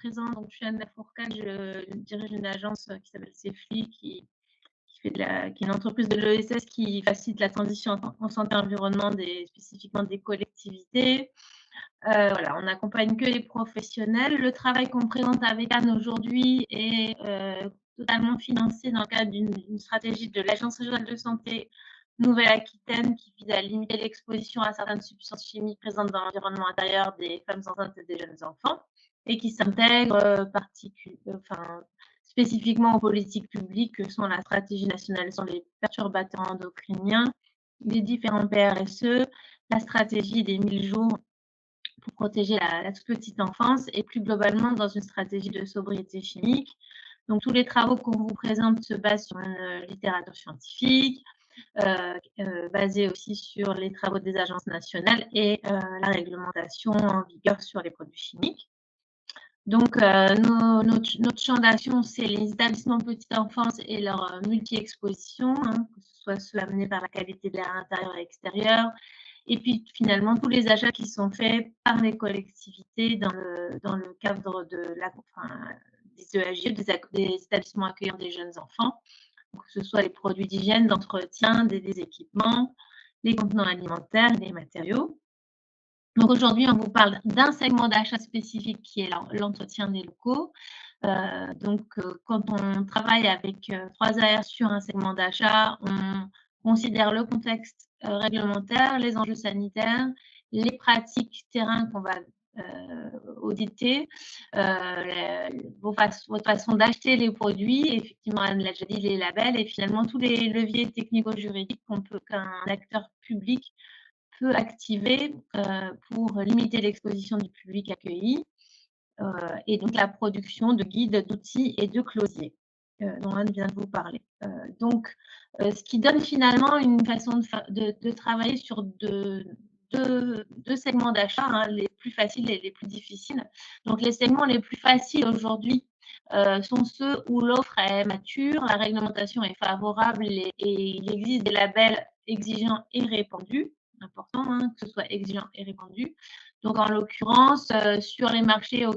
présent. Donc, je suis Anne Lafourcade, je dirige une agence qui s'appelle CEFLI, qui est une entreprise de l'ESS qui facilite la transition en santé environnement spécifiquement des collectivités. Voilà, on n'accompagne que les professionnels. Le travail qu'on présente avec Anne aujourd'hui est totalement financé dans le cadre d'une stratégie de l'Agence régionale de santé Nouvelle-Aquitaine qui vise à limiter l'exposition à certaines substances chimiques présentes dans l'environnement intérieur des femmes enceintes et des jeunes enfants et qui s'intègre spécifiquement aux politiques publiques que sont la stratégie nationale sur les perturbateurs endocriniens, les différents PRSE, la stratégie des 1000 jours pour protéger la toute petite enfance et plus globalement dans une stratégie de sobriété chimique. Donc tous les travaux qu'on vous présente se basent sur une littérature scientifique, basée aussi sur les travaux des agences nationales et la réglementation en vigueur sur les produits chimiques. Donc notre champ d'action, c'est les établissements petite enfance et leur multi-exposition, que ce soit ceux amenés par la qualité de l'air intérieur et extérieur, et puis finalement tous les achats qui sont faits par les collectivités dans le cadre des EAJE, des établissements accueillant des jeunes enfants, donc, que ce soit les produits d'hygiène, d'entretien, des équipements, les contenants alimentaires, les matériaux. Donc aujourd'hui, on vous parle d'un segment d'achat spécifique qui est l'entretien des locaux. Quand on travaille avec 3AR sur un segment d'achat, on considère le contexte réglementaire, les enjeux sanitaires, les pratiques terrain qu'on va auditer, votre façon d'acheter les produits, effectivement, Anne l'a déjà dit, les labels, et finalement tous les leviers technico-juridiques qu'un acteur public peut activer pour limiter l'exposition du public accueilli et donc la production de guides, d'outils et de closiers dont Anne vient de vous parler. Ce qui donne finalement une façon de travailler sur deux segments d'achat, les plus faciles et les plus difficiles. Donc les segments les plus faciles aujourd'hui sont ceux où l'offre est mature, la réglementation est favorable et il existe des labels exigeants et répandus. Important que ce soit exigeant et répandu. Donc, en l'occurrence, sur les marchés sur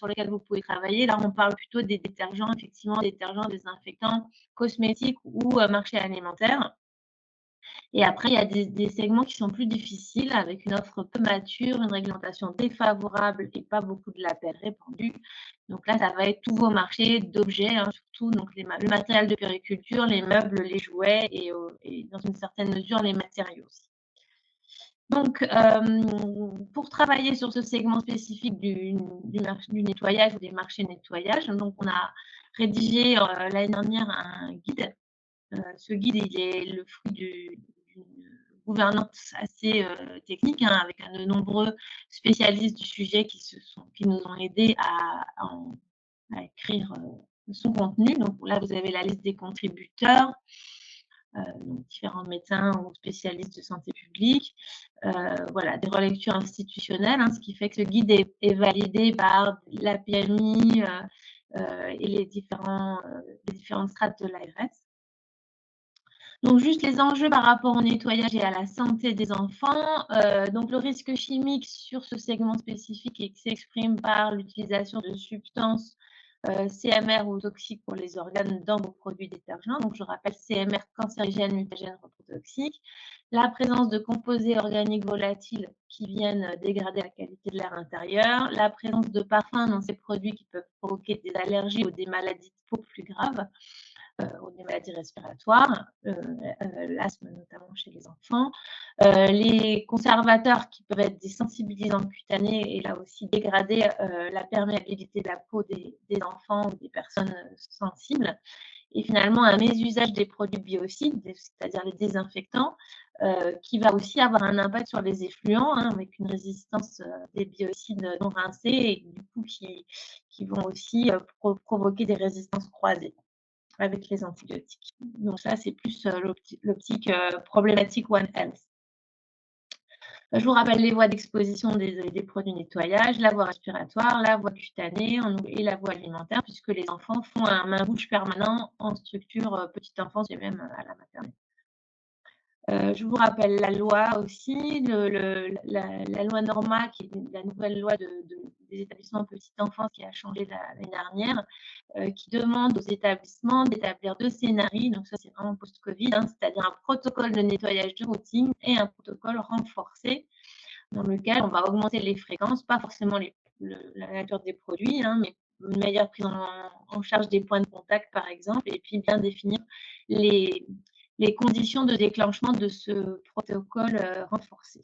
lesquels vous pouvez travailler, là, on parle plutôt des détergents, effectivement, détergents, désinfectants, cosmétiques ou marché alimentaire. Et après, il y a des segments qui sont plus difficiles, avec une offre peu mature, une réglementation défavorable et pas beaucoup de labels répandus. Donc là, ça va être tous vos marchés d'objets, surtout donc le matériel de périculture, les meubles, les jouets et dans une certaine mesure, les matériaux aussi. Donc, pour travailler sur ce segment spécifique du nettoyage ou des marchés nettoyage, donc on a rédigé l'année dernière un guide. Ce guide, il est le fruit d'une gouvernance assez technique, avec de nombreux spécialistes du sujet qui nous ont aidés à écrire son contenu. Donc là, vous avez la liste des contributeurs. Donc différents médecins ou spécialistes de santé publique, voilà, des relectures institutionnelles, ce qui fait que ce guide est validé par la PMI et les différentes strates de l'ARS. Donc juste les enjeux par rapport au nettoyage et à la santé des enfants. Donc le risque chimique sur ce segment spécifique s'exprime par l'utilisation de substances CMR ou toxiques pour les organes dans vos produits détergents. Donc, je rappelle CMR, cancérigènes, mutagènes, reprotoxiques. La présence de composés organiques volatiles qui viennent dégrader la qualité de l'air intérieur. La présence de parfums dans ces produits qui peuvent provoquer des allergies ou des maladies de peau plus graves, ou des maladies respiratoires, l'asthme notamment chez les enfants. Les conservateurs qui peuvent être des sensibilisants cutanés et là aussi dégrader la perméabilité de la peau des enfants ou des personnes sensibles. Et finalement, un mésusage des produits biocides, c'est-à-dire les désinfectants, qui va aussi avoir un impact sur les effluents, avec une résistance des biocides non rincés et du coup qui vont aussi provoquer des résistances croisées avec les antibiotiques. Donc ça, c'est plus l'optique problématique One Health. Je vous rappelle les voies d'exposition des produits nettoyage, la voie respiratoire, la voie cutanée et la voie alimentaire, puisque les enfants font un main-bouche permanent en structure petite enfance et même à la maternelle. Je vous rappelle la loi aussi, la loi Norma, qui est la nouvelle loi des établissements petite enfance qui a changé l'année dernière, qui demande aux établissements d'établir 2 scénarios, donc ça c'est vraiment post-Covid, hein, c'est-à-dire un protocole de nettoyage de routine et un protocole renforcé dans lequel on va augmenter les fréquences, pas forcément la nature des produits, hein, mais une meilleure prise en charge des points de contact, par exemple, et puis bien définir les, les conditions de déclenchement de ce protocole renforcé.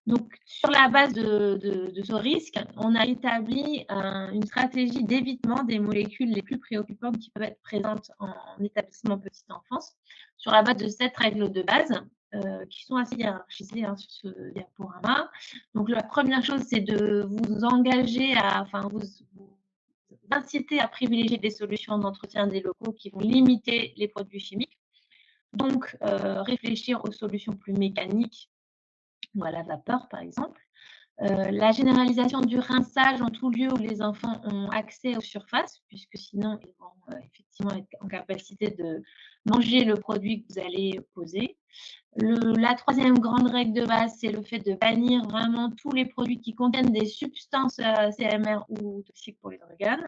Donc, sur la base de ce risque, on a établi une stratégie d'évitement des molécules les plus préoccupantes qui peuvent être présentes en établissement petite enfance, sur la base de 7 règles de base qui sont assez hiérarchisées sur ce diaporama. Donc, la première chose, c'est de vous engager vous inciter à privilégier des solutions d'entretien des locaux qui vont limiter les produits chimiques. Donc, réfléchir aux solutions plus mécaniques ou à la vapeur, par exemple. La généralisation du rinçage en tout lieu où les enfants ont accès aux surfaces, puisque sinon ils vont effectivement être en capacité de manger le produit que vous allez poser. La troisième grande règle de base, c'est le fait de bannir vraiment tous les produits qui contiennent des substances CMR ou toxiques pour les organes.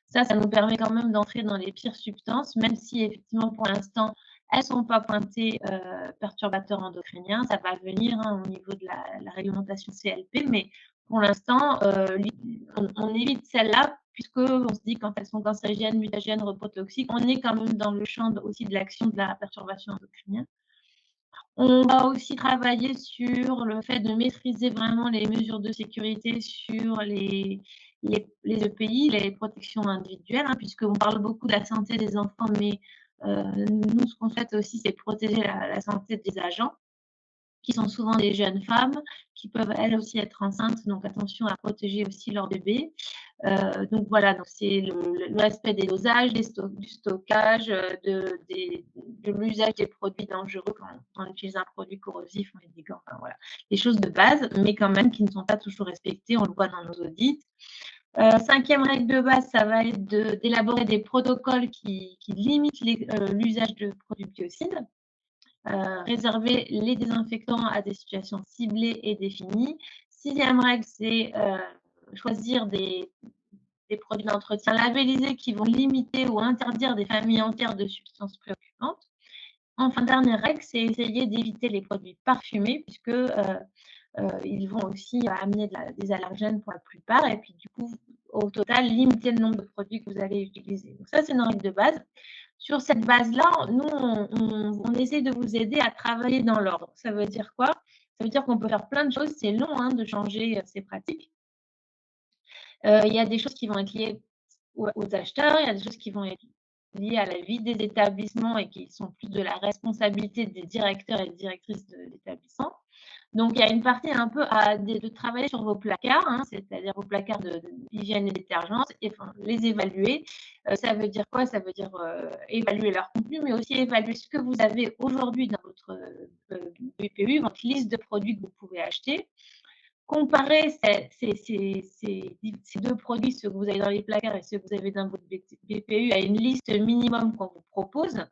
Ça nous permet quand même d'entrer dans les pires substances, même si effectivement pour l'instant elles ne sont pas pointées perturbateurs endocriniens. Ça va venir au niveau de la réglementation CLP, mais pour l'instant, on évite celles-là, puisqu'on se dit quand elles sont cancérigènes, mutagènes, reprotoxiques, on est quand même dans le champ aussi de l'action de la perturbation endocrinienne. On va aussi travailler sur le fait de maîtriser vraiment les mesures de sécurité sur les EPI, les protections individuelles, hein, puisqu'on parle beaucoup de la santé des enfants, mais nous, ce qu'on souhaite aussi, c'est protéger la santé des agents, qui sont souvent des jeunes femmes, qui peuvent elles aussi être enceintes, donc attention à protéger aussi leur bébé. Donc voilà, donc c'est le respect des dosages, du stockage, de l'usage des produits dangereux quand on utilise un produit corrosif, on met des gants, enfin voilà. Des choses de base, mais quand même qui ne sont pas toujours respectées, on le voit dans nos audits. Cinquième règle de base, ça va être d'élaborer des protocoles qui limitent l'usage de produits biocides. Réserver les désinfectants à des situations ciblées et définies. Sixième règle, c'est choisir des produits d'entretien labellisés qui vont limiter ou interdire des familles entières de substances préoccupantes. Enfin, dernière règle, c'est essayer d'éviter les produits parfumés puisque ils vont aussi amener des allergènes pour la plupart et puis du coup, au total, limiter le nombre de produits que vous allez utiliser. Donc ça, c'est une règle de base. Sur cette base-là, nous, on essaie de vous aider à travailler dans l'ordre. Ça veut dire quoi? Ça veut dire qu'on peut faire plein de choses. C'est long de changer ces pratiques. Il y a des choses qui vont être liées aux acheteurs, il y a des choses qui vont être liées à la vie des établissements et qui sont plus de la responsabilité des directeurs et directrices de l'établissement. Donc, il y a une partie un peu de travailler sur vos placards, c'est-à-dire vos placards d'hygiène et détergence, et les évaluer. Ça veut dire quoi? Ça veut dire évaluer leur contenu, mais aussi évaluer ce que vous avez aujourd'hui dans votre BPU, votre liste de produits que vous pouvez acheter. Comparer ces 2 produits, ceux que vous avez dans les placards et ceux que vous avez dans votre BPU, à une liste minimum qu'on vous propose.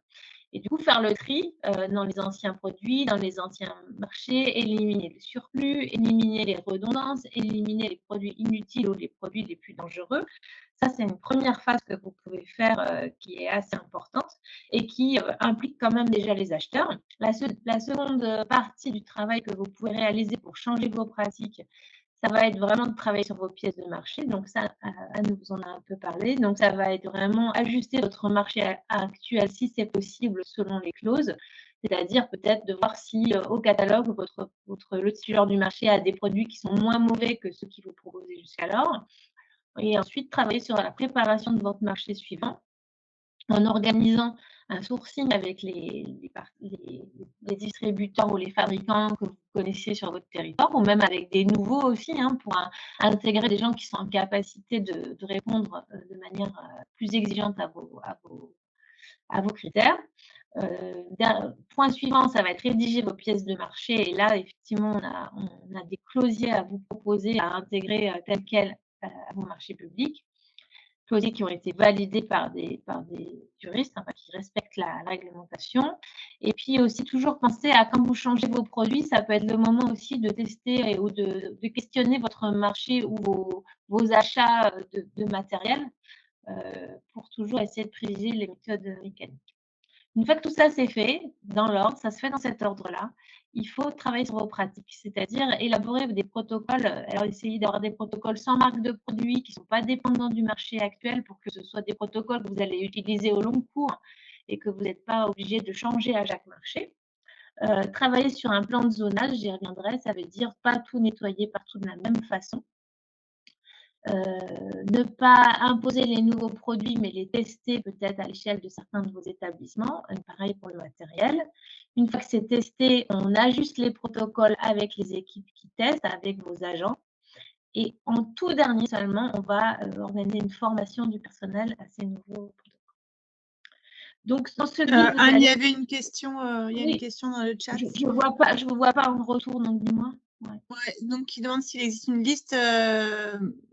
Et du coup, faire le tri dans les anciens produits, dans les anciens marchés, éliminer le surplus, éliminer les redondances, éliminer les produits inutiles ou les produits les plus dangereux. Ça, c'est une première phase que vous pouvez faire qui est assez importante et qui implique quand même déjà les acheteurs. La seconde partie du travail que vous pouvez réaliser pour changer vos pratiques, ça va être vraiment de travailler sur vos pièces de marché. Donc ça, Anne vous en a un peu parlé. Donc ça va être vraiment ajuster votre marché actuel si c'est possible selon les clauses. C'est-à-dire peut-être de voir si au catalogue, le titulaire du marché a des produits qui sont moins mauvais que ceux qui vous proposez jusqu'alors. Et ensuite, travailler sur la préparation de votre marché suivant en organisant un sourcing avec les distributeurs ou les fabricants que vous connaissez sur votre territoire, ou même avec des nouveaux aussi, pour intégrer des gens qui sont en capacité de répondre de manière plus exigeante à vos critères. Point suivant, ça va être rédiger vos pièces de marché. Et là, effectivement, on a des clausiers à vous proposer à intégrer tel quel à vos marchés publics. clausiers qui ont été validés par des juristes, enfin, qui respectent la réglementation. Et puis aussi toujours penser à quand vous changez vos produits, ça peut être le moment aussi de tester ou de questionner votre marché ou vos achats de matériel pour toujours essayer de privilégier les méthodes mécaniques. Une fois que tout ça c'est fait, dans l'ordre, ça se fait dans cet ordre-là, il faut travailler sur vos pratiques, c'est-à-dire élaborer des protocoles. Alors, essayez d'avoir des protocoles sans marque de produit qui ne sont pas dépendants du marché actuel pour que ce soit des protocoles que vous allez utiliser au long cours et que vous n'êtes pas obligé de changer à chaque marché. Travailler sur un plan de zonage, j'y reviendrai, ça veut dire pas tout nettoyer partout de la même façon. Ne pas imposer les nouveaux produits, mais les tester peut-être à l'échelle de certains de vos établissements. Et pareil pour le matériel. Une fois que c'est testé, on ajuste les protocoles avec les équipes qui testent, avec vos agents. Et en tout dernier seulement, on va organiser une formation du personnel à ces nouveaux protocoles. Donc, dans ce guide, Anne, il y avait une question, il y a oui, une question dans le chat. Je ne vous vois pas en retour, donc dis-moi. Ouais. Ouais, donc, il demande s'il existe une liste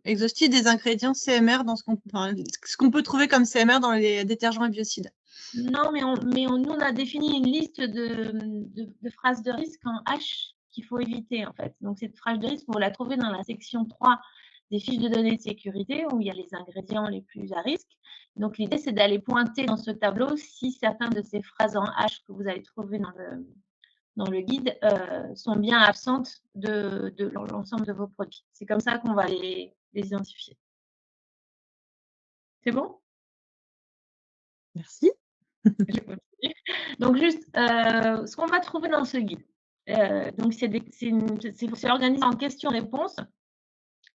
exhaustive des ingrédients CMR dans ce qu'on peut trouver comme CMR dans les détergents et biocides. Non, mais nous, on a défini une liste de phrases de risque en H qu'il faut éviter, en fait. Donc, cette phrase de risque, vous la trouvez dans la section 3 des fiches de données de sécurité, où il y a les ingrédients les plus à risque. Donc, l'idée, c'est d'aller pointer dans ce tableau si certaines de ces phrases en H que vous allez trouver dans le guide sont bien absentes de l'ensemble de vos produits. C'est comme ça qu'on va les identifier. C'est bon? Merci. Donc, juste ce qu'on va trouver dans ce guide. Donc, c'est organisé en questions-réponses,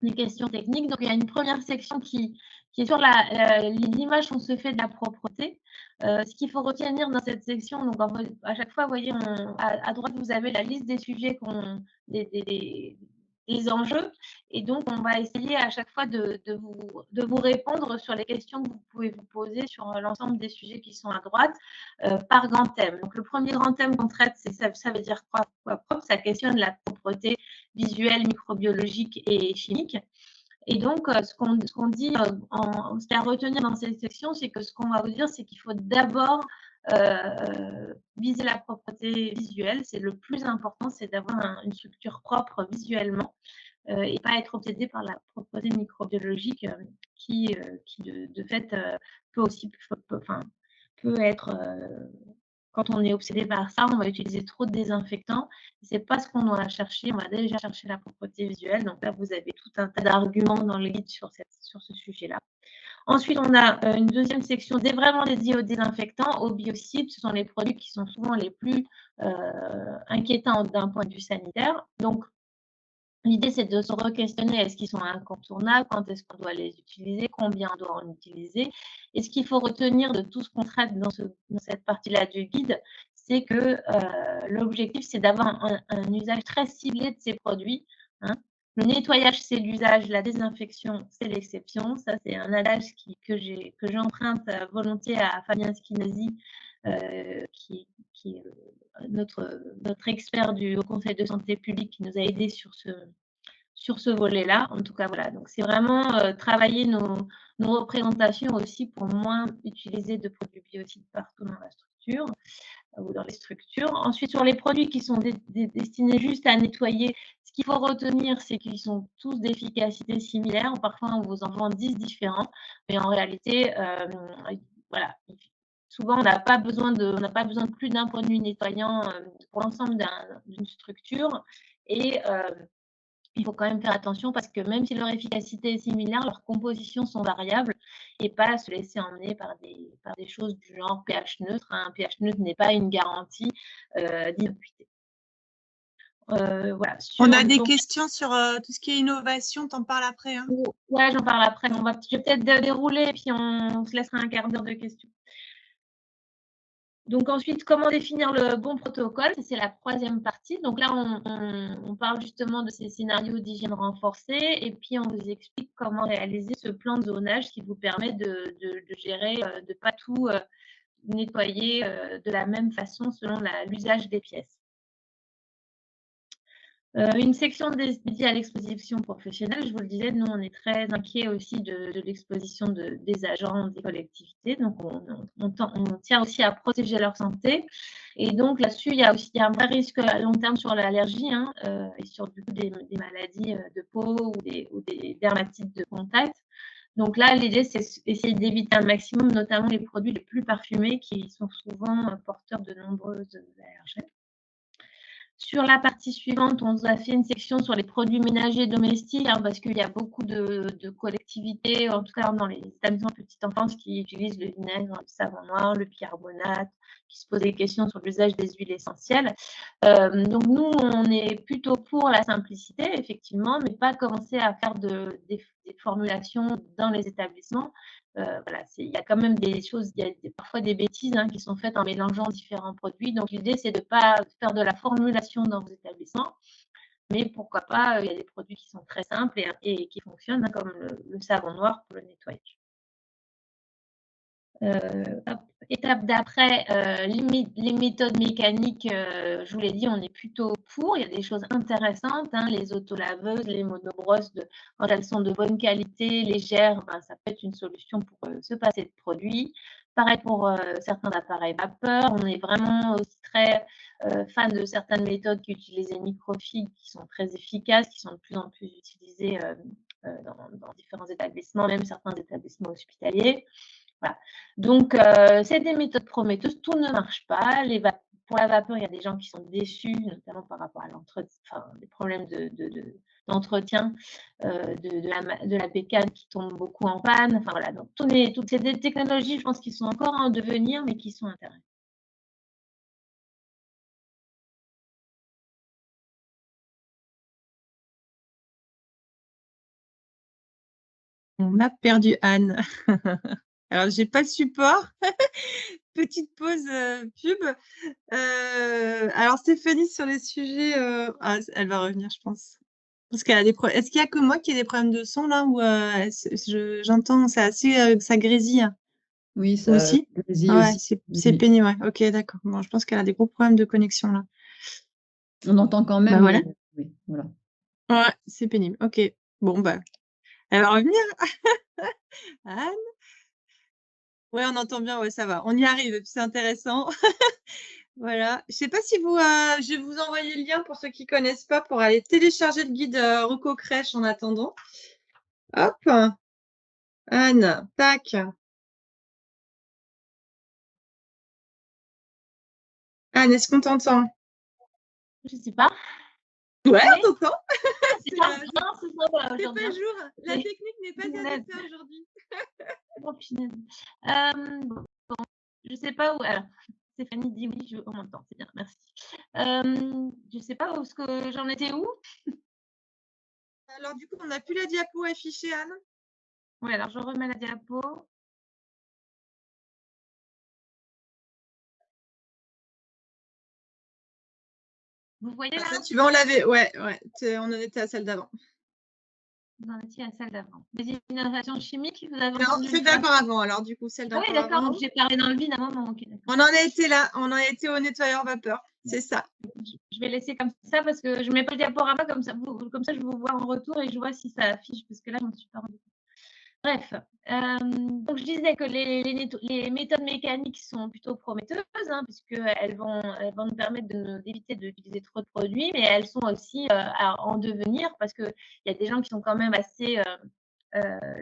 des questions techniques. Donc, il y a une première section qui est sur l'image qu'on se fait de la propreté. Ce qu'il faut retenir dans cette section, donc à chaque fois, vous voyez, à droite, vous avez la liste des sujets, des enjeux. Et donc, on va essayer à chaque fois de vous répondre sur les questions que vous pouvez vous poser sur l'ensemble des sujets qui sont à droite par grand thème. Donc, le premier grand thème qu'on traite, ça veut dire quoi propre? Ça questionne la propreté visuelle, microbiologique et chimique. Et donc, ce qu'on dit, ce qu'il y a à retenir dans cette section, c'est que ce qu'on va vous dire, c'est qu'il faut d'abord viser la propreté visuelle. C'est le plus important, c'est d'avoir une structure propre visuellement et pas être obsédé par la propreté microbiologique qui de fait, peut être quand on est obsédé par ça, on va utiliser trop de désinfectants. Ce n'est pas ce qu'on doit chercher. On va déjà chercher la propreté visuelle. Donc là, vous avez tout un tas d'arguments dans le guide sur ce sujet-là. Ensuite, on a une deuxième section vraiment dédiée aux désinfectants, aux biocides. Ce sont les produits qui sont souvent les plus inquiétants d'un point de vue sanitaire. Donc, l'idée, c'est de se re-questionner, est-ce qu'ils sont incontournables, quand est-ce qu'on doit les utiliser, combien on doit en utiliser. Et ce qu'il faut retenir de tout ce qu'on traite dans cette partie-là du guide, c'est que l'objectif, c'est d'avoir un usage très ciblé de ces produits. Hein. Le nettoyage, c'est l'usage, la désinfection, c'est l'exception. Ça, c'est un adage que j'emprunte volontiers à Fabien Schinosi, qui est notre expert du Haut Conseil de santé publique qui nous a aidés sur ce volet-là. En tout cas, voilà. Donc, c'est vraiment travailler nos représentations aussi pour moins utiliser de produits biocides partout dans la structure ou dans les structures. Ensuite, sur les produits qui sont destinés juste à nettoyer, ce qu'il faut retenir, c'est qu'ils sont tous d'efficacité similaire. Parfois, on vous en vend 10 différents, mais en réalité, voilà. Souvent, on n'a pas besoin de plus d'un produit nettoyant pour l'ensemble d'une structure. Et il faut quand même faire attention parce que même si leur efficacité est similaire, leurs compositions sont variables et pas se laisser emmener par des choses du genre pH neutre. Un pH neutre n'est pas une garantie d'innocuité. Voilà. On a des questions sur tout ce qui est innovation, t'en parles après. Hein. Ouais, j'en parle après. Je vais peut-être dérouler et puis on se laissera un quart d'heure de questions. Donc ensuite, comment définir le bon protocole? C'est la troisième partie. Donc là, on parle justement de ces scénarios d'hygiène renforcée et puis on vous explique comment réaliser ce plan de zonage qui vous permet de gérer, de ne pas tout nettoyer de la même façon selon l'usage des pièces. Une section dédiée à l'exposition professionnelle. Je vous le disais, nous, on est très inquiets aussi de l'exposition des agents des collectivités. Donc, on tient aussi à protéger leur santé. Et donc, là-dessus, il y a un vrai risque à long terme sur l'allergie et sur des maladies de peau ou des dermatites de contact. Donc là, l'idée, c'est essayer d'éviter un maximum, notamment les produits les plus parfumés qui sont souvent porteurs de nombreuses allergènes. Sur la partie suivante, on a fait une section sur les produits ménagers domestiques, parce qu'il y a beaucoup de collectivités, en tout cas dans les établissements de petite enfance, qui utilisent le vinaigre, le savon noir, le bicarbonate, qui se posent des questions sur l'usage des huiles essentielles. Donc nous, on est plutôt pour la simplicité, effectivement, mais pas commencer à faire des formulations dans les établissements. Voilà, il y a quand même des choses, il y a parfois des bêtises qui sont faites en mélangeant différents produits. Donc, l'idée, c'est de ne pas faire de la formulation dans vos établissements, mais pourquoi pas, il y a des produits qui sont très simples et qui fonctionnent, comme le savon noir pour le nettoyage. Étape d'après, les méthodes mécaniques, je vous l'ai dit, on est plutôt pour. Il y a des choses intéressantes, les autolaveuses, les monobrosses, quand elles sont de bonne qualité, légères, ça peut être une solution pour se passer de produits. Pareil pour certains appareils vapeur. On est vraiment aussi très fan de certaines méthodes qui utilisent les microfibres, qui sont très efficaces, qui sont de plus en plus utilisées dans différents établissements, même certains établissements hospitaliers. Voilà. Donc, c'est des méthodes prometteuses. Tout ne marche pas. Pour la vapeur, il y a des gens qui sont déçus, notamment par rapport à des problèmes d'entretien de la bécane qui tombe beaucoup en panne. Enfin, voilà. Donc, toutes ces technologies, je pense, qui sont encore en devenir, mais qui sont intéressantes. On a perdu Anne. Alors, j'ai pas le support. Petite pause pub. Alors, Stéphanie, sur les sujets, elle va revenir, je pense. Parce qu'elle a des problèmes. Est-ce qu'il y a que moi qui ai des problèmes de son là ou j'entends, c'est assez, ça grésille. Oui, ça aussi. grésille Ouais, aussi. c'est pénible. Ouais. Ok, d'accord. Bon, je pense qu'elle a des gros problèmes de connexion là. On entend quand même. Voilà. Oui, voilà. Ouais, c'est pénible. Ok. Bon, elle va revenir. Anne. Ouais, on entend bien, ouais, ça va. On y arrive, c'est intéressant. Voilà. Je sais pas si je vais vous envoyer le lien pour ceux qui connaissent pas pour aller télécharger le guide Reco Crèche en attendant. Hop. Anne, tac. Anne, est-ce qu'on t'entend? Je ne sais pas. Ouais, on t'entend. C'est pas jour. La technique n'est pas adaptée aujourd'hui. Bon, je ne sais pas où. Alors, Stéphanie dit oui, on m'entend, c'est bien, merci. Je ne sais pas où que j'en étais où. Alors, du coup, on n'a plus la diapo affichée, Anne. Oui, alors je remets la diapo. Vous voyez là? Tu vas en laver, ouais. On en était à celle d'avant. Vous en étiez à celle d'avant. Des innovations chimiques, vous avez entendu? C'est d'abord avant, alors du coup, celle d'avant. Oui, d'accord, j'ai parlé dans le vide à un moment. Okay, on en a été là, on en a été au nettoyeur vapeur, c'est ça. Je vais laisser comme ça parce que je ne mets pas le diaporama comme ça je vous vois en retour et je vois si ça affiche parce que là, je m'en suis pas rendu compte. Bref, donc je disais que les méthodes mécaniques sont plutôt prometteuses, puisqu'elles vont nous permettre d'éviter d'utiliser trop de produits, mais elles sont aussi en devenir parce qu'il y a des gens qui sont quand même assez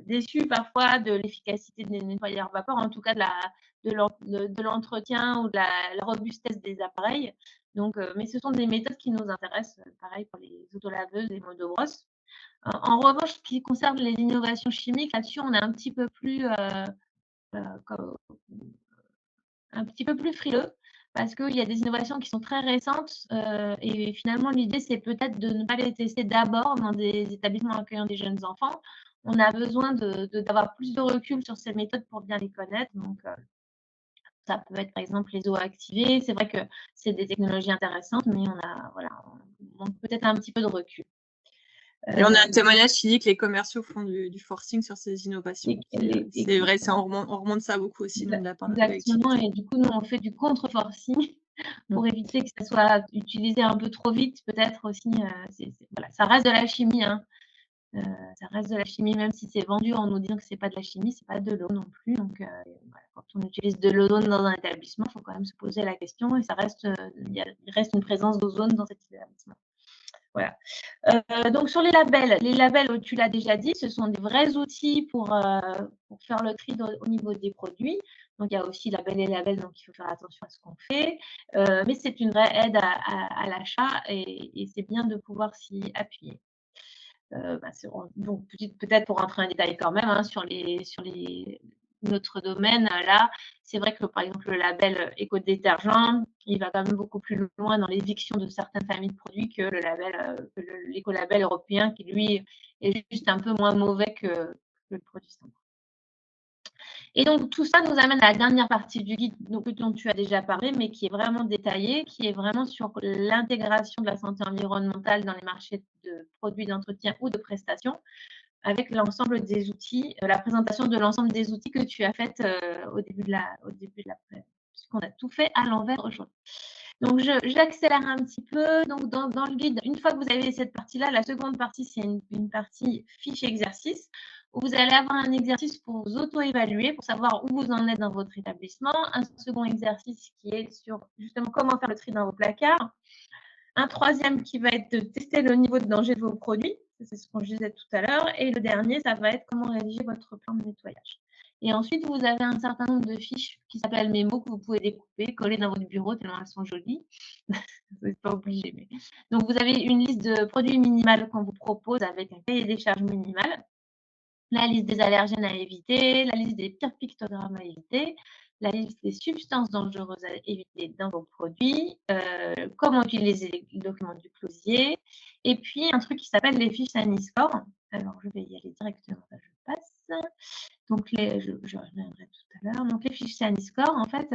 déçus parfois de l'efficacité des nettoyeurs vapeur, en tout cas de l'entretien ou de la robustesse des appareils. Donc, mais ce sont des méthodes qui nous intéressent, pareil pour les autolaveuses et monobrosses. En revanche, ce qui concerne les innovations chimiques, là-dessus, on est un petit peu plus frileux parce qu'il y a des innovations qui sont très récentes et finalement, l'idée, c'est peut-être de ne pas les tester d'abord dans des établissements accueillant des jeunes enfants. On a besoin d'avoir plus de recul sur ces méthodes pour bien les connaître. Donc, ça peut être, par exemple, les eaux activées. C'est vrai que c'est des technologies intéressantes, mais on manque peut-être un petit peu de recul. Et on a un témoignage qui dit que les commerciaux font du forcing sur ces innovations. C'est vrai, on remonte ça beaucoup aussi. Exactement, et du coup, nous, on fait du contre-forcing. pour éviter que ça soit utilisé un peu trop vite, peut-être aussi. Voilà, ça reste de la chimie, hein. Ça reste de la chimie, même si c'est vendu en nous disant que c'est pas de la chimie, c'est pas de l'eau non plus. Donc, voilà, quand on utilise de l'ozone dans un établissement, il faut quand même se poser la question et ça reste, il reste une présence d'ozone dans cet établissement. Voilà. Donc sur les labels, tu l'as déjà dit, ce sont des vrais outils pour faire le tri au niveau des produits. Donc il y a aussi label et label, donc il faut faire attention à ce qu'on fait. Mais c'est une vraie aide à l'achat et c'est bien de pouvoir s'y appuyer. Donc peut-être pour rentrer en détail quand même, hein, sur notre domaine, là, c'est vrai que par exemple le label éco-détergent, il va quand même beaucoup plus loin dans l'éviction de certaines familles de produits que l'écolabel européen qui lui est juste un peu moins mauvais que le produit standard. Et donc tout ça nous amène à la dernière partie du guide dont tu as déjà parlé, mais qui est vraiment détaillée, qui est vraiment sur l'intégration de la santé environnementale dans les marchés de produits d'entretien ou de prestations, avec l'ensemble des outils, la présentation de l'ensemble des outils que tu as fait au début de la puisqu'on a tout fait à l'envers aujourd'hui. Donc, j'accélère un petit peu. Donc, dans le guide, une fois que vous avez cette partie-là, la seconde partie, c'est une partie fiche exercice, où vous allez avoir un exercice pour vous auto-évaluer, pour savoir où vous en êtes dans votre établissement. Un second exercice qui est sur justement comment faire le tri dans vos placards. Un troisième qui va être de tester le niveau de danger de vos produits. C'est ce qu'on disait tout à l'heure. Et le dernier, ça va être comment rédiger votre plan de nettoyage. Et ensuite, vous avez un certain nombre de fiches qui s'appellent mémos que vous pouvez découper, coller dans votre bureau tellement elles sont jolies. Vous n'êtes pas obligé. Mais... Donc, vous avez une liste de produits minimales qu'on vous propose avec un cahier des charges minimal, la liste des allergènes à éviter, la liste des pires pictogrammes à éviter, la liste des substances dangereuses à éviter dans vos produits, comment utiliser le document du closier, et puis un truc qui s'appelle les fiches Saniscore. Alors, je vais y aller directement, là, je passe. Donc, je reviendrai tout à l'heure. Donc, les fiches Saniscore, en fait,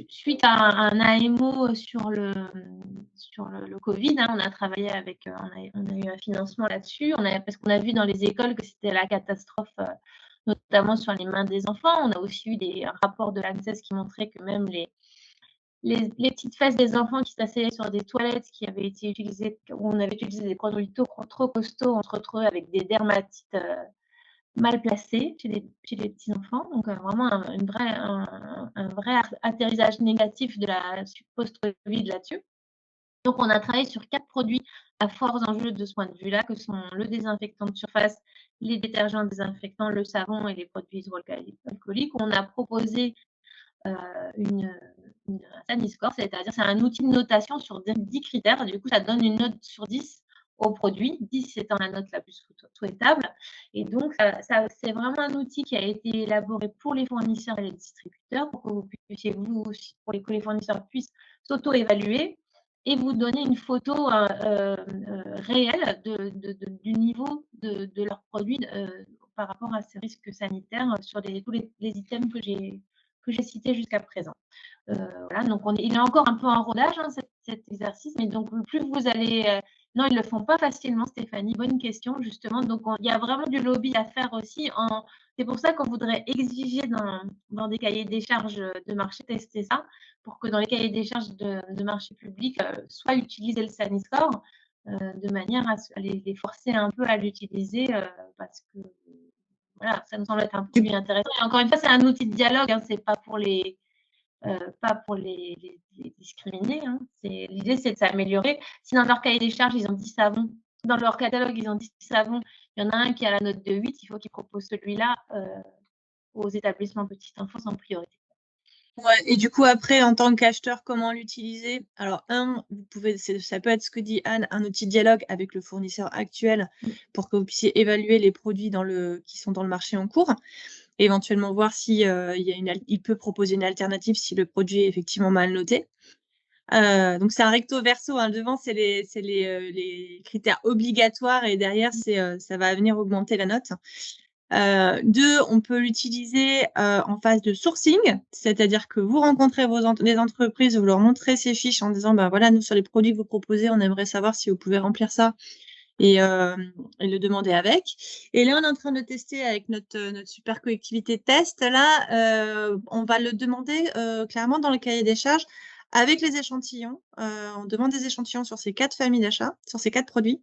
suite à un AMO sur le Covid, hein, on a travaillé avec, on a eu un financement là-dessus, parce qu'on a vu dans les écoles que c'était la catastrophe, notamment sur les mains des enfants. On a aussi eu un rapport de l'ANSES qui montrait que même les petites fesses des enfants qui s'asseyaient sur des toilettes qui avaient été utilisées, où on avait utilisé des produits trop costauds, on se retrouvait avec des dermatites mal placés chez les petits-enfants. Donc, vraiment un vrai atterrissage négatif de la post-Covid là-dessus. Donc, on a travaillé sur 4 produits à forts enjeux de ce point de vue-là, que sont le désinfectant de surface, les détergents désinfectants, le savon et les produits hydroalcooliques. On a proposé un Saniscore, c'est-à-dire c'est un outil de notation sur 10 critères. Du coup, ça donne une note sur 10 au produit, 10 étant la note la plus souhaitable. Et donc, c'est vraiment un outil qui a été élaboré pour les fournisseurs et les distributeurs, pour que vous puissiez, pour que les fournisseurs puissent s'auto-évaluer et vous donner une photo réelle du niveau de leurs produits par rapport à ces risques sanitaires sur tous les items que j'ai cités jusqu'à présent. Voilà, donc il est encore un peu en rodage, hein, cet exercice, mais donc plus vous allez... non, ils ne le font pas facilement, Stéphanie, bonne question, justement. Donc, il y a vraiment du lobby à faire aussi. C'est pour ça qu'on voudrait exiger dans des cahiers des charges de marché, tester ça, pour que dans les cahiers des charges de marché public, soit utiliser le Saniscore, de manière à les forcer un peu à l'utiliser, parce que voilà, ça nous semble être un produit intéressant. Et encore une fois, c'est un outil de dialogue, hein, c'est pas pour les discriminer. Hein. L'idée, c'est de s'améliorer. Si dans leur cahier des charges, ils ont 10 savons, dans leur catalogue, ils ont 10 savons, il y en a un qui a la note de 8, il faut qu'ils proposent celui-là aux établissements petite enfance en priorité. Ouais, et du coup, après, en tant qu'acheteur, comment l'utiliser? Alors, ça peut être ce que dit Anne, un outil de dialogue avec le fournisseur actuel pour que vous puissiez évaluer les produits qui sont dans le marché en cours. Éventuellement voir si il peut proposer une alternative si le produit est effectivement mal noté. Donc c'est un recto verso, hein. Devant c'est les critères obligatoires et derrière ça va venir augmenter la note. 2, on peut l'utiliser en phase de sourcing, c'est-à-dire que vous rencontrez les entreprises, vous leur montrez ces fiches en disant voilà, nous sur les produits que vous proposez, on aimerait savoir si vous pouvez remplir ça. et le demander avec. Et là, on est en train de tester avec notre super collectivité test. Là, on va le demander clairement dans le cahier des charges avec les échantillons. On demande des échantillons sur ces 4 familles d'achats, sur ces 4 produits.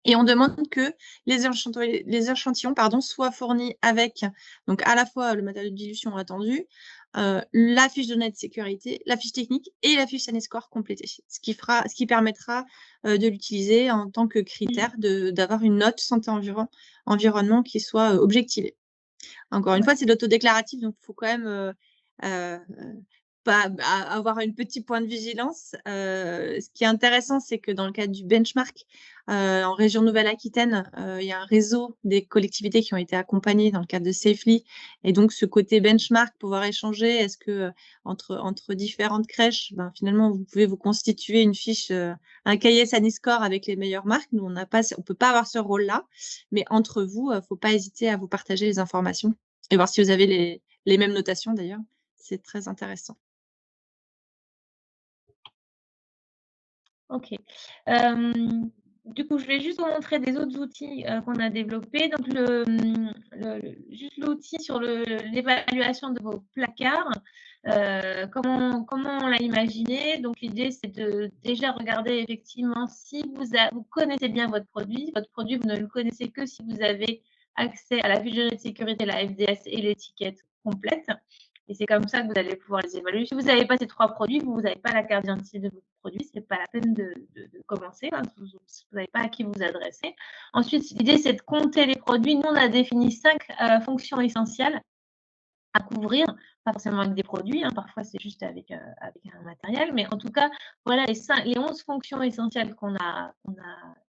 Et on demande que les échantillons soient fournis avec, donc à la fois le matériau de dilution attendu, la fiche de données de sécurité, la fiche technique et la fiche SANESCORE complétée. Ce qui permettra de l'utiliser en tant que critère d'avoir une note santé environnement qui soit objectivée. Encore une fois, c'est l'autodéclaratif, donc il faut quand même avoir un petit point de vigilance. Ce qui est intéressant, c'est que dans le cadre du benchmark, en région Nouvelle-Aquitaine, il y a un réseau des collectivités qui ont été accompagnées dans le cadre de Safely. Et donc, ce côté benchmark, pouvoir échanger, est-ce que entre différentes crèches, finalement, vous pouvez vous constituer une fiche, un cahier SANESCORE avec les meilleures marques. Nous, on peut pas avoir ce rôle-là, mais entre vous, faut pas hésiter à vous partager les informations et voir si vous avez les mêmes notations d'ailleurs. C'est très intéressant. OK. Du coup, je vais juste vous montrer des autres outils qu'on a développés. Donc, juste l'outil sur l'évaluation de vos placards. Comment on l'a imaginé? Donc, l'idée, c'est de déjà regarder effectivement si vous connaissez bien votre produit. Votre produit, vous ne le connaissez que si vous avez accès à la fiche de sécurité, la FDS et l'étiquette complète. Et c'est comme ça que vous allez pouvoir les évaluer. Si vous n'avez pas ces 3 produits, vous n'avez pas la carte d'identité de votre produit, ce n'est pas la peine de commencer, hein, vous n'avez pas à qui vous adresser. Ensuite, l'idée, c'est de compter les produits. Nous, on a défini 5 fonctions essentielles à couvrir, pas forcément avec des produits, hein, parfois c'est juste avec un matériel, mais en tout cas, voilà les 11 fonctions essentielles qu'on a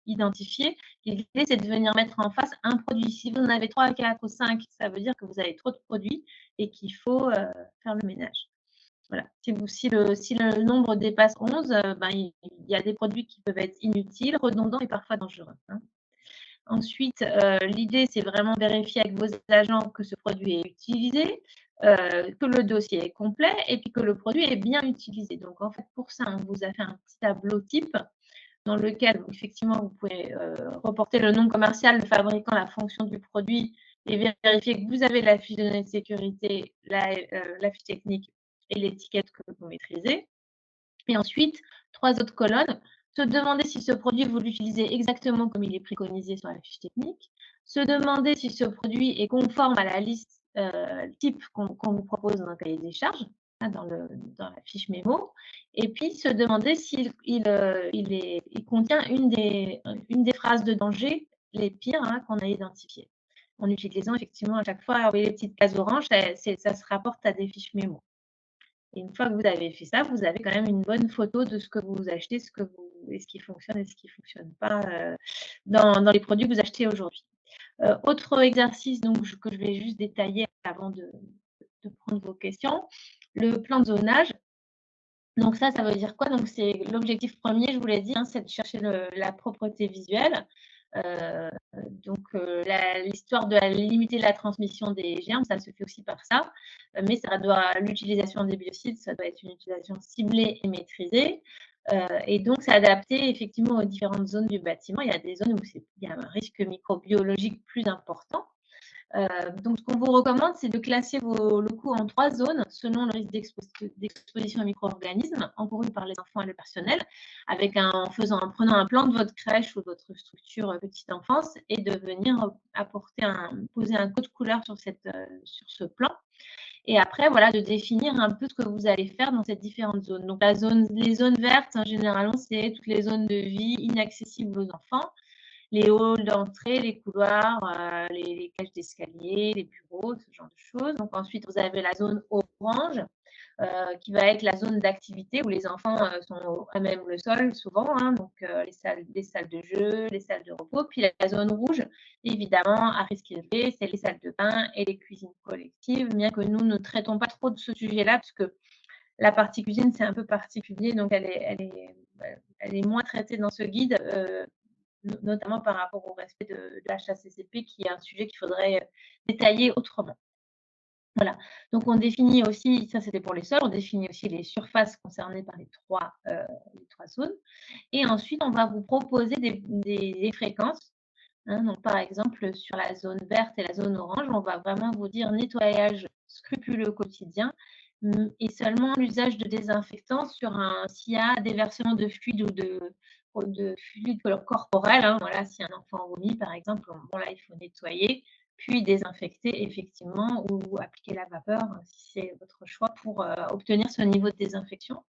identifiées. L'idée, c'est de venir mettre en face un produit. Si vous en avez 3, 4 ou 5, ça veut dire que vous avez trop de produits et qu'il faut faire le ménage. Voilà. Si le nombre dépasse 11, il y a des produits qui peuvent être inutiles, redondants et parfois dangereux, hein. Ensuite, l'idée, c'est vraiment vérifier avec vos agents que ce produit est utilisé, que le dossier est complet et puis que le produit est bien utilisé. Donc, en fait, pour ça, on vous a fait un petit tableau type dans lequel, effectivement, vous pouvez reporter le nom commercial, le fabricant, la fonction du produit et vérifier que vous avez la fiche de données de sécurité, la fiche technique et l'étiquette que vous maîtrisez. Et ensuite, 3 autres colonnes. Se demander si ce produit, vous l'utilisez exactement comme il est préconisé sur la fiche technique. Se demander si ce produit est conforme à la liste type qu'on vous propose dans le cahier des charges, dans la fiche mémo. Et puis, se demander s'il contient une des phrases de danger les pires qu'on a identifiées. En utilisant effectivement à chaque fois, les petites cases oranges, ça se rapporte à des fiches mémo. Et une fois que vous avez fait ça, vous avez quand même une bonne photo de ce que vous achetez, ce qui fonctionne et ce qui ne fonctionne pas dans les produits que vous achetez aujourd'hui. Autre exercice donc, que je vais juste détailler avant de prendre vos questions, le plan de zonage. Donc ça veut dire quoi? Donc c'est l'objectif premier, je vous l'ai dit, c'est de chercher la propreté visuelle. L'histoire de limiter la transmission des germes, ça se fait aussi par ça, mais l'utilisation des biocides, ça doit être une utilisation ciblée et maîtrisée. Et donc, c'est adapté effectivement aux différentes zones du bâtiment. Il y a des zones où il y a un risque microbiologique plus important. Donc, ce qu'on vous recommande, c'est de classer vos locaux en 3 zones selon le risque d'exposition aux micro-organismes encouru par les enfants et le personnel, en prenant un plan de votre crèche ou de votre structure petite enfance et de venir poser un code couleur sur ce plan. Et après, voilà, de définir un peu ce que vous allez faire dans ces différentes zones. Donc, les zones vertes, généralement, c'est toutes les zones de vie inaccessibles aux enfants. Les halls d'entrée, les couloirs, les cages d'escalier, les bureaux, ce genre de choses. Donc ensuite, vous avez la zone orange, qui va être la zone d'activité où les enfants sont à même le sol souvent, donc les salles de jeu, les salles de repos. Puis la zone rouge, évidemment, à risque élevé, c'est les salles de bain et les cuisines collectives, bien que nous ne traitons pas trop de ce sujet-là, parce que la partie cuisine, c'est un peu particulier, donc elle est moins traitée dans ce guide, notamment par rapport au respect de l'HACCP, qui est un sujet qu'il faudrait détailler autrement. Voilà, donc on définit aussi, ça c'était pour les sols, on définit aussi les surfaces concernées par les trois infrasound. Et ensuite, on va vous proposer des fréquences. Donc, par exemple, sur la zone verte et la zone orange, on va vraiment vous dire nettoyage scrupuleux quotidien et seulement l'usage de désinfectants s'il y a déversement de fluide ou de fluide corporel. Voilà, si un enfant vomit, par exemple, là, il faut nettoyer, puis désinfecter effectivement ou appliquer la vapeur, si c'est votre choix, pour obtenir ce niveau de désinfection.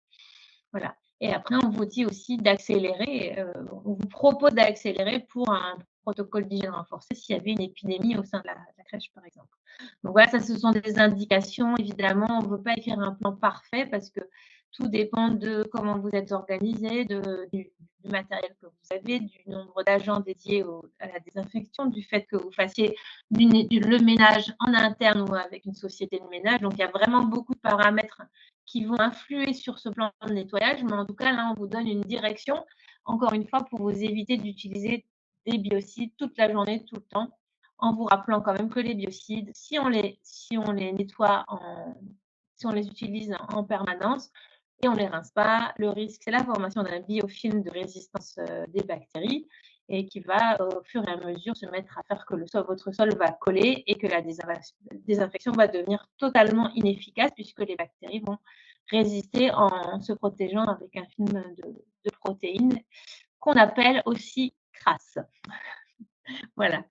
Voilà. Et après, on vous dit aussi d'accélérer, on vous propose d'accélérer pour un protocole d'hygiène renforcé s'il y avait une épidémie au sein de la crèche, par exemple. Donc voilà, ça, ce sont des indications. Évidemment, on ne veut pas écrire un plan parfait parce que tout dépend de comment vous êtes organisé, du matériel que vous avez, du nombre d'agents dédiés à la désinfection, du fait que vous fassiez le ménage en interne ou avec une société de ménage. Donc, il y a vraiment beaucoup de paramètres qui vont influer sur ce plan de nettoyage, mais en tout cas, là, on vous donne une direction, encore une fois, pour vous éviter d'utiliser des biocides toute la journée, tout le temps, en vous rappelant quand même que les biocides, si on les nettoie, si on les utilise en permanence et on ne les rince pas, le risque, c'est la formation d'un biofilm de résistance des bactéries et qui va, au fur et à mesure, se mettre à faire que votre sol va coller et que la désinfection va devenir totalement inefficace puisque les bactéries vont résister en se protégeant avec un film de protéines qu'on appelle aussi crasse. Voilà.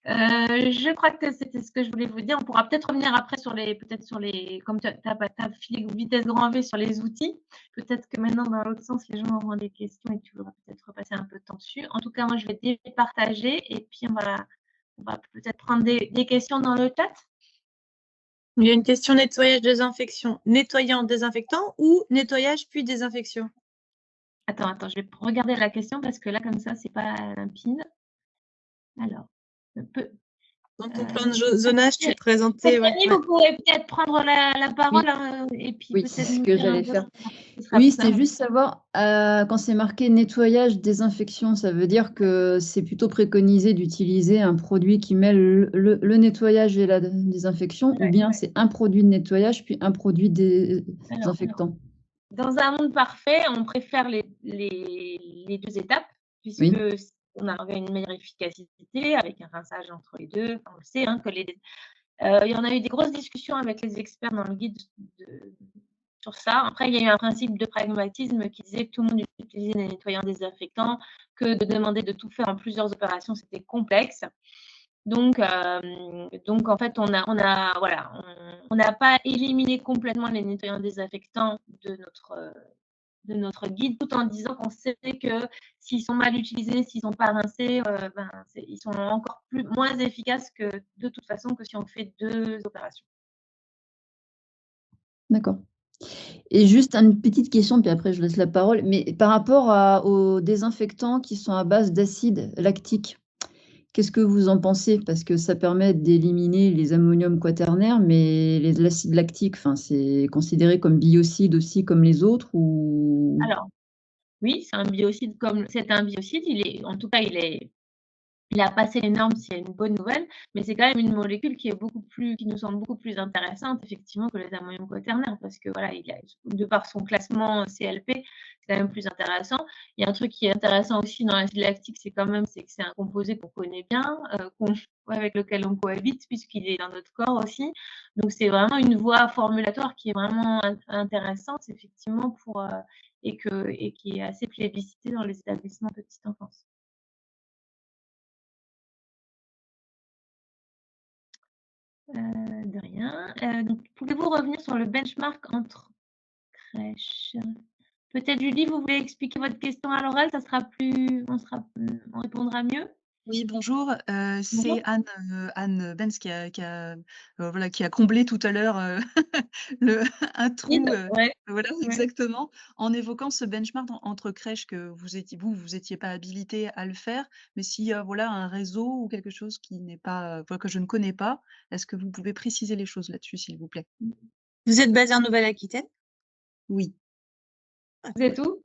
Je crois que c'était ce que je voulais vous dire. On pourra peut-être revenir après comme tu as filé vitesse grand V sur les outils. Peut-être que maintenant, dans l'autre sens, les gens auront des questions et tu voudras peut-être repasser un peu de temps dessus. En tout cas, moi, je vais départager et puis on va peut-être prendre des questions dans le chat. Il y a une question nettoyage, désinfection. Nettoyant, désinfectant ou nettoyage puis désinfection? Attends, je vais regarder la question parce que là, comme ça, c'est pas limpide. Alors, dans ton plan de zonage, tu présentais. Vous pouvez peut-être prendre la parole et puis oui, c'est ce que j'allais faire. Oui, c'était juste savoir, quand c'est marqué nettoyage, désinfection, ça veut dire que c'est plutôt préconisé d'utiliser un produit qui mêle le nettoyage et la désinfection, ou bien c'est un produit de nettoyage puis un produit désinfectant? Dans un monde parfait, on préfère les deux étapes, puisque on avait une meilleure efficacité avec un rinçage entre les deux. On le sait, il y en a eu des grosses discussions avec les experts dans le guide sur ça. Après, il y a eu un principe de pragmatisme qui disait que tout le monde utilisait des nettoyants désinfectants, que de demander de tout faire en plusieurs opérations, c'était complexe. Donc, en fait, on n'a pas éliminé complètement les nettoyants désinfectants de notre guide, tout en disant qu'on sait que s'ils sont mal utilisés, s'ils ne sont pas rincés, ils sont encore moins efficaces de toute façon que si on fait 2 opérations. D'accord. Et juste une petite question, puis après je laisse la parole. Mais par rapport aux désinfectants qui sont à base d'acide lactique, qu'est-ce que vous en pensez? Parce que ça permet d'éliminer les ammoniums quaternaires, mais l'acide lactique, c'est considéré comme biocide aussi comme les autres ou? Alors, oui, c'est un biocide en tout cas, il a passé les normes, c'est une bonne nouvelle, mais c'est quand même une molécule qui nous semble beaucoup plus intéressante effectivement que les ammoniums quaternaires parce que voilà, de par son classement CLP, c'est quand même plus intéressant. Il y a un truc qui est intéressant aussi dans l'acide lactique, c'est que c'est un composé qu'on connaît bien, avec lequel on cohabite puisqu'il est dans notre corps aussi. Donc c'est vraiment une voie formulatoire qui est vraiment intéressante effectivement et qui est assez plébiscitée dans les établissements de petite enfance. De rien. Donc, pouvez-vous revenir sur le benchmark entre crèches? Peut-être Julie, vous voulez expliquer votre question à l'oral, on répondra mieux? Oui, bonjour, c'est Anne Benz qui a comblé tout à l'heure, un trou, voilà, exactement, en évoquant ce benchmark entre crèches que vous étiez pas habilité à le faire, mais s'il y a, voilà, un réseau ou quelque chose qui n'est pas, que je ne connais pas, est-ce que vous pouvez préciser les choses là-dessus, s'il vous plaît? Vous êtes basée en Nouvelle-Aquitaine? Oui. Vous êtes où?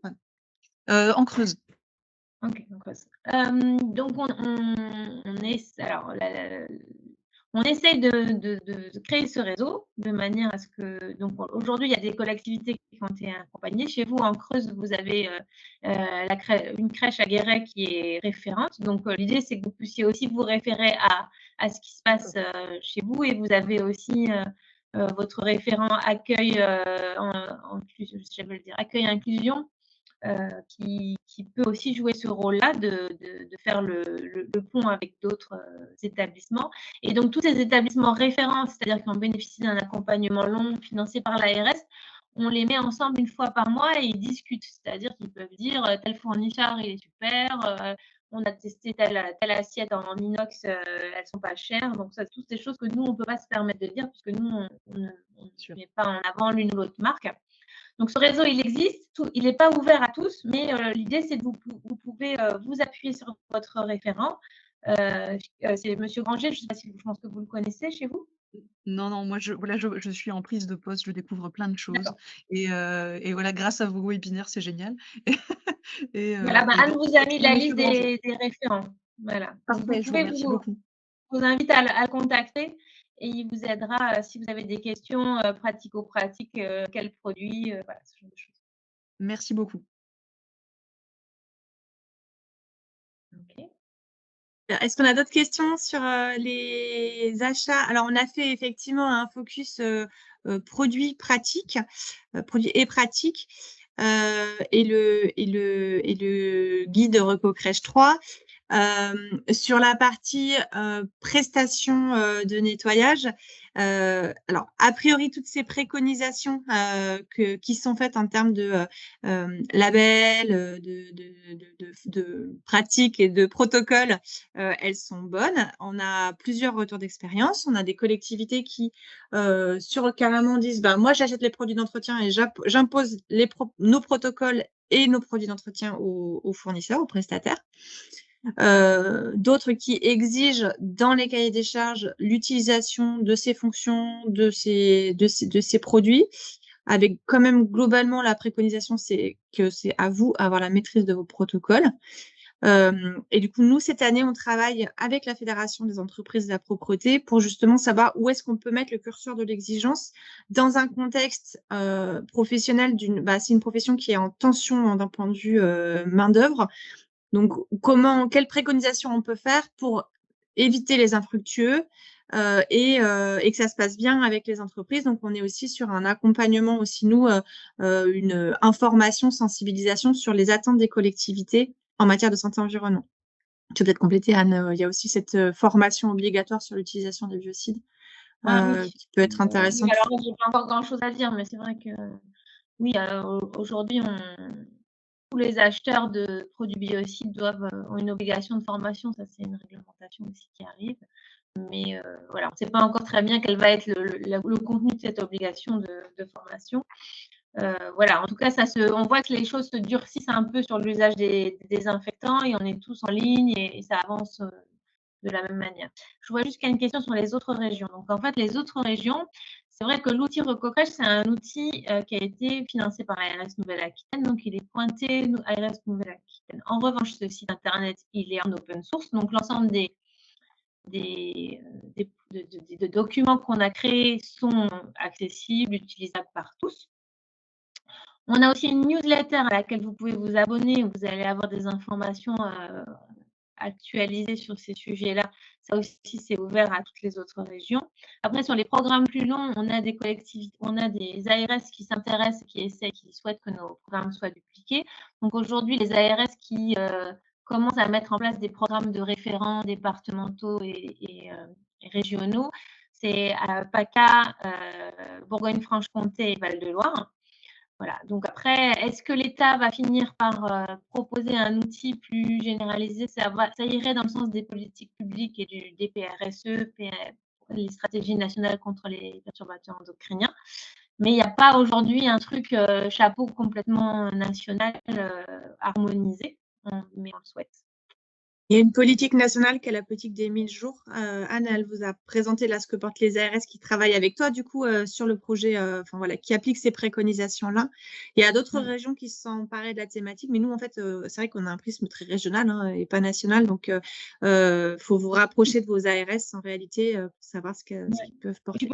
En Creuse. OK, en Creuse. Donc on On essaye de créer ce réseau de manière à ce que… Donc, aujourd'hui, il y a des collectivités qui ont été accompagnées. Chez vous, en Creuse, vous avez une crèche à Guéret qui est référente. Donc, l'idée, c'est que vous puissiez aussi vous référer à ce qui se passe chez vous. Et vous avez aussi votre référent accueil, accueil et inclusion, qui peut aussi jouer ce rôle-là de faire le pont avec d'autres établissements. Et donc, tous ces établissements référents, c'est-à-dire qui ont bénéficié d'un accompagnement long financé par l'ARS, on les met ensemble une fois par mois et ils discutent. C'est-à-dire qu'ils peuvent dire tel fournisseur, il est super, on a testé telle assiette en inox, elles ne sont pas chères. Donc, ça, toutes ces choses que nous, on ne peut pas se permettre de dire, puisque nous, on ne met pas en avant l'une ou l'autre marque. Donc, ce réseau, il existe, il n'est pas ouvert à tous, mais l'idée, c'est que vous pouvez vous appuyer sur votre référent. C'est M. Granger, je ne sais pas si je pense que vous le connaissez chez vous. Non, moi, je suis en prise de poste, je découvre plein de choses. Et voilà, grâce à vos webinaires, c'est génial. Voilà, Anne vous a mis la liste des référents. Voilà. Parfait, je vous remercie beaucoup. Je vous invite à le contacter et il vous aidera si vous avez des questions pratico-pratiques, quel produit, voilà, ce genre de choses. Merci beaucoup. Ok. Est-ce qu'on a d'autres questions sur les achats? Alors, on a fait effectivement un focus produits pratiques, produits et pratiques, et le guide Recocrèche 3. Sur la partie prestations de nettoyage, alors a priori toutes ces préconisations qui sont faites en termes de labels, de pratiques et de protocoles, elles sont bonnes. On a plusieurs retours d'expérience. On a des collectivités qui carrément disent moi j'achète les produits d'entretien et j'impose nos protocoles et nos produits d'entretien aux fournisseurs, aux prestataires. D'autres qui exigent dans les cahiers des charges l'utilisation de ces fonctions, de ces produits, avec quand même globalement la préconisation, c'est que c'est à vous avoir la maîtrise de vos protocoles. Et du coup, nous, cette année, on travaille avec la Fédération des entreprises de la propreté pour justement savoir où est-ce qu'on peut mettre le curseur de l'exigence dans un contexte professionnel. C'est une profession qui est en tension d'un point de vue main-d'œuvre. Donc, quelles préconisations on peut faire pour éviter les infructueux et que ça se passe bien avec les entreprises. Donc, on est aussi sur un accompagnement aussi, nous, une information, sensibilisation sur les attentes des collectivités en matière de santé environnement. Tu peux peut-être compléter, Anne, il y a aussi cette formation obligatoire sur l'utilisation des biocides qui peut être intéressante. Oui, alors, je n'ai pas encore grand-chose à dire, mais c'est vrai que oui, aujourd'hui, tous les acheteurs de produits biocides ont une obligation de formation. Ça, c'est une réglementation aussi qui arrive. Mais voilà, on ne sait pas encore très bien quel va être le contenu de cette obligation de formation. Voilà, en tout cas, on voit que les choses se durcissent un peu sur l'usage des désinfectants et on est tous en ligne et ça avance de la même manière. Je vois juste qu'il y a une question sur les autres régions. Donc, en fait, les autres régions, c'est vrai que l'outil Recocrèche, c'est un outil qui a été financé par l'ARS Nouvelle-Aquitaine, donc il est pointé ARS Nouvelle-Aquitaine. En revanche, ce site internet, il est en open source, donc l'ensemble des documents qu'on a créés sont accessibles, utilisables par tous. On a aussi une newsletter à laquelle vous pouvez vous abonner, où vous allez avoir des informations actualisées sur ces sujets-là. Ça aussi, c'est ouvert à toutes les autres régions. Après, sur les programmes plus longs, on a des collectivités, on a des ARS qui s'intéressent, qui souhaitent que nos programmes soient dupliqués. Donc aujourd'hui, les ARS qui commencent à mettre en place des programmes de référents départementaux et régionaux, c'est PACA, Bourgogne-Franche-Comté et Val-de-Loire. Voilà. Donc après, est-ce que l'État va finir par proposer un outil plus généralisé? Ça irait dans le sens des politiques publiques et du DPRSE, les stratégies nationales contre les perturbateurs endocriniens. Mais il n'y a pas aujourd'hui un truc chapeau complètement national harmonisé, mais on le souhaite. Il y a une politique nationale qui est la politique des 1000 jours. Anne, elle vous a présenté là ce que portent les ARS qui travaillent avec toi, du coup, sur le projet, enfin voilà, qui applique ces préconisations-là. Il y a d'autres régions qui se sont emparées de la thématique, mais nous, en fait, c'est vrai qu'on a un prisme très régional hein, et pas national, donc faut vous rapprocher de vos ARS en réalité pour savoir ce qu'ils peuvent porter.